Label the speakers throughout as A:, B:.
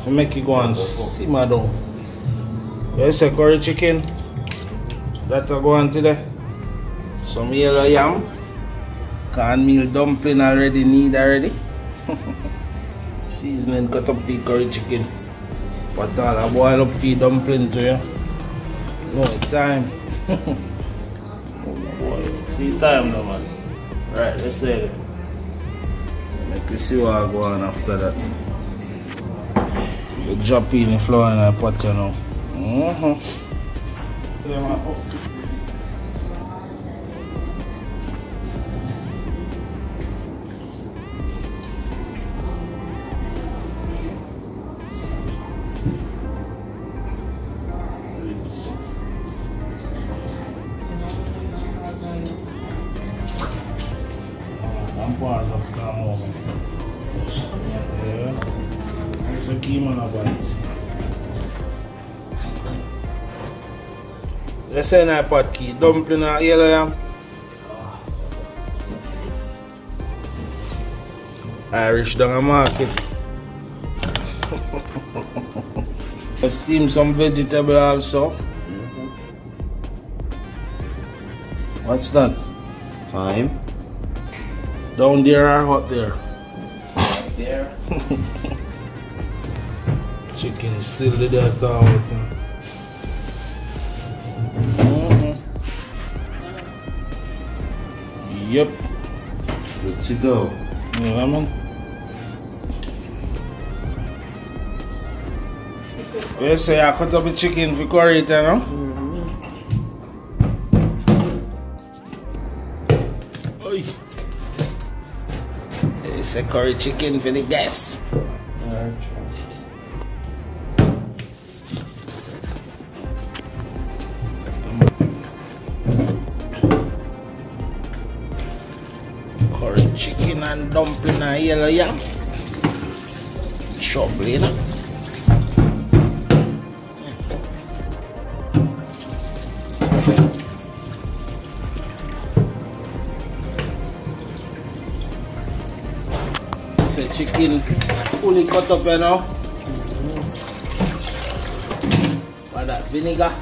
A: I make it go and simmer down. You say curry chicken. That'll go on today. Some yellow yam. Cornmeal dumpling already already. Seasoning cut up for curry chicken. But I boil up for dumpling to you. No time. Oh boy. See time now, man. Right, let's say it. Make we see what I go on after that. You drop in the flour in the pot, you know. Let's say na pot key, dumpling and yellow yam. Irish down a market. Steam some vegetable also. What's that?
B: Thyme.
A: Down there or up there?
B: Right there.
A: Chicken still there down. Yep.
B: Good to go.
A: Yeah, man. You say I cut up the chicken for curry, you know? Oi. It's a curry chicken for the guests. Curry chicken and dumpling and yellow yam. Shovel, you know? So chicken fully cut up, you know? With that vinegar.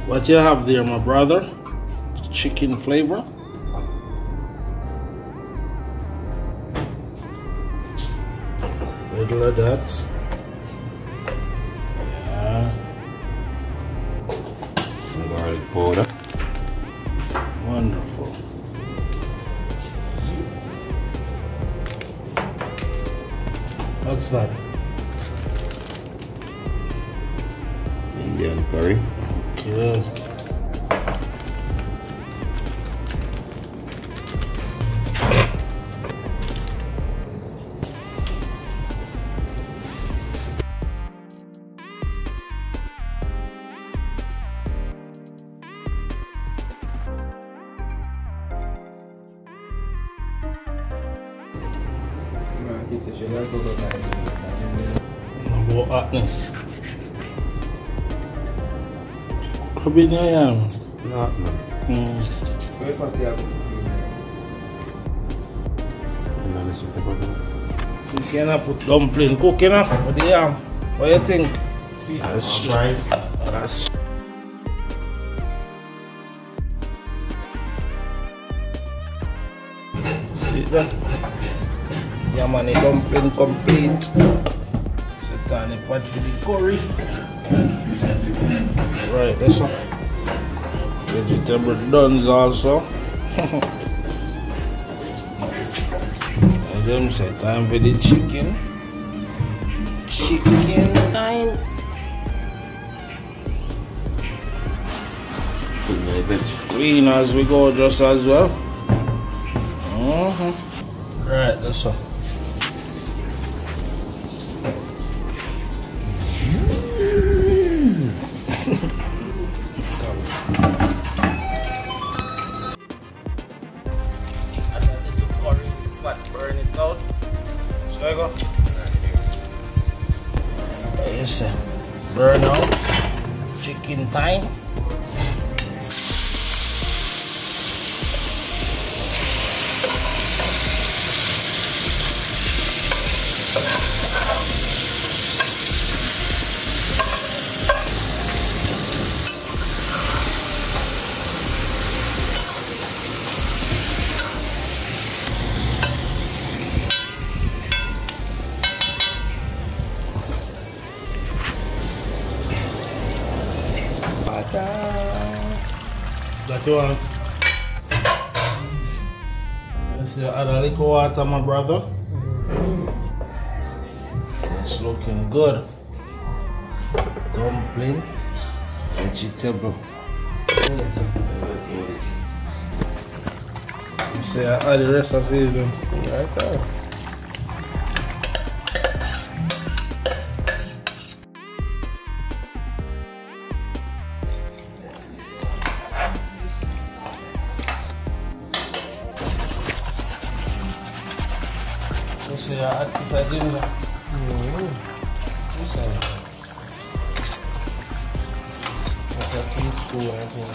A: What you have there, my brother? Chicken flavor. Little of that. Yeah.
B: Some garlic powder.
A: Wonderful. What's that?
B: Indian curry.
A: Okay. No hotness. Could na yan.
B: Not man.
A: You cannot put dumpling cooking up with the yam. What do you think?
B: See, that's rice.
A: That's see that? Yam and the dumpling complete. Set on the pot for the curry. Right, that's all. Vegetable duns also. And then say time for the chicken. Chicken time. Clean as we go just as well. Right, that's all. Burn it out. So I go. Yes, sir. burn out. Chicken time. That you want? Let's see, add a little water, my brother. It's looking good. Dumpling, vegetable. You see, I add the rest of the season right there. So I add this ginger. That's a teaspoon, I think.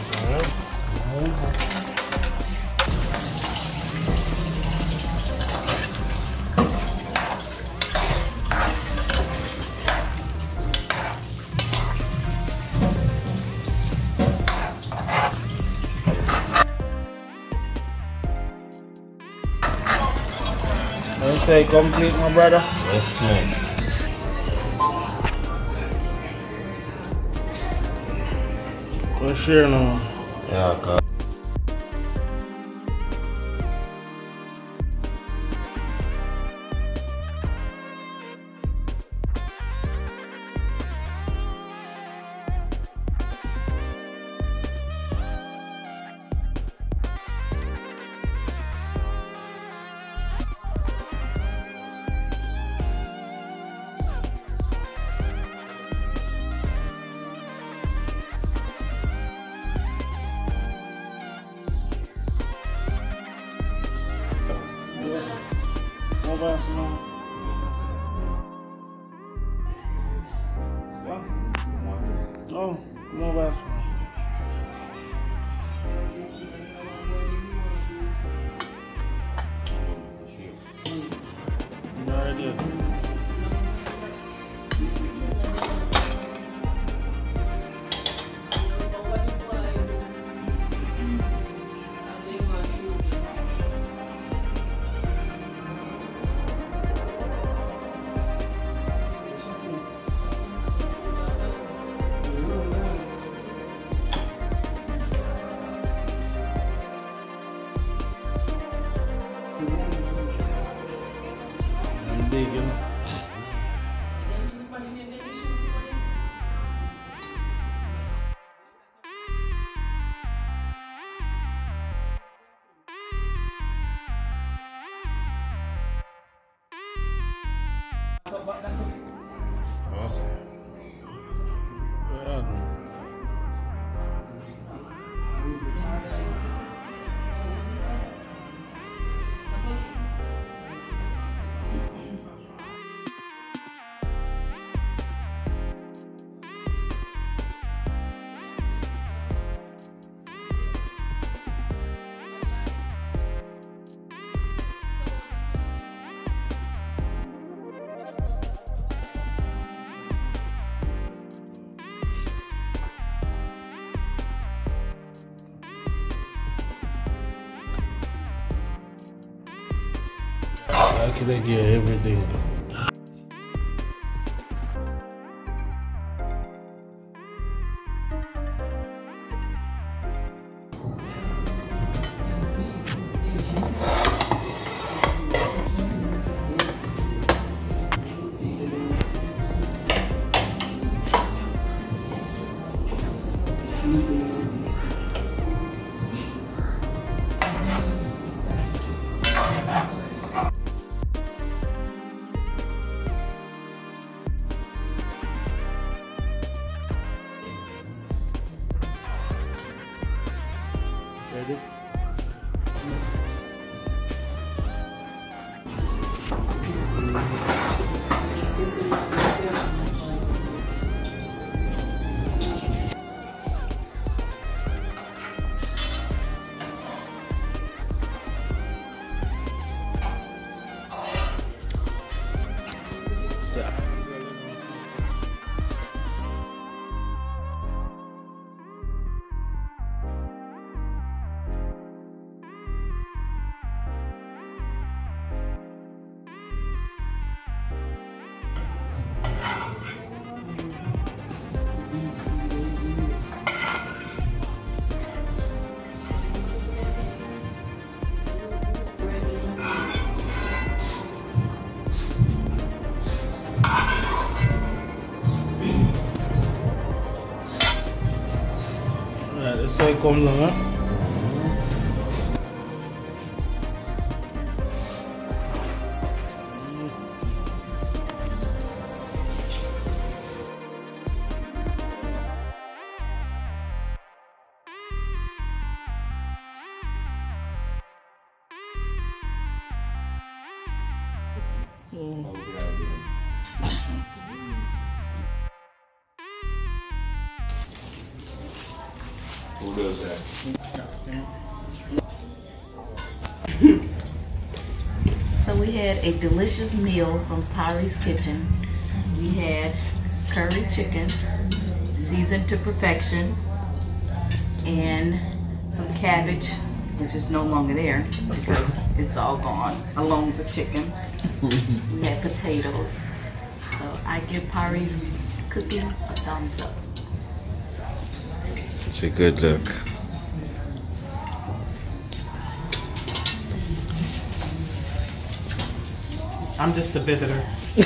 A: You say complete, my brother?
B: Yes, man.
A: For sure, no.
B: Yeah, God.
A: No, mobile. No idea. I'm digging.
B: Awesome.
A: I could get everything. Ready? Let's say it comes on, huh?
B: Who does that?
C: So we had a delicious meal from Pari's Kitchen. We had curry chicken, seasoned to perfection, and some cabbage, which is no longer there because it's all gone, along with the chicken. We had potatoes. So I give Pari's cooking a thumbs up.
B: It's a good look.
D: I'm just a visitor. I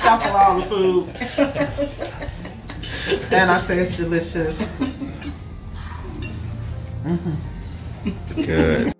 D: sample all the food. And I say it's delicious.
B: Good.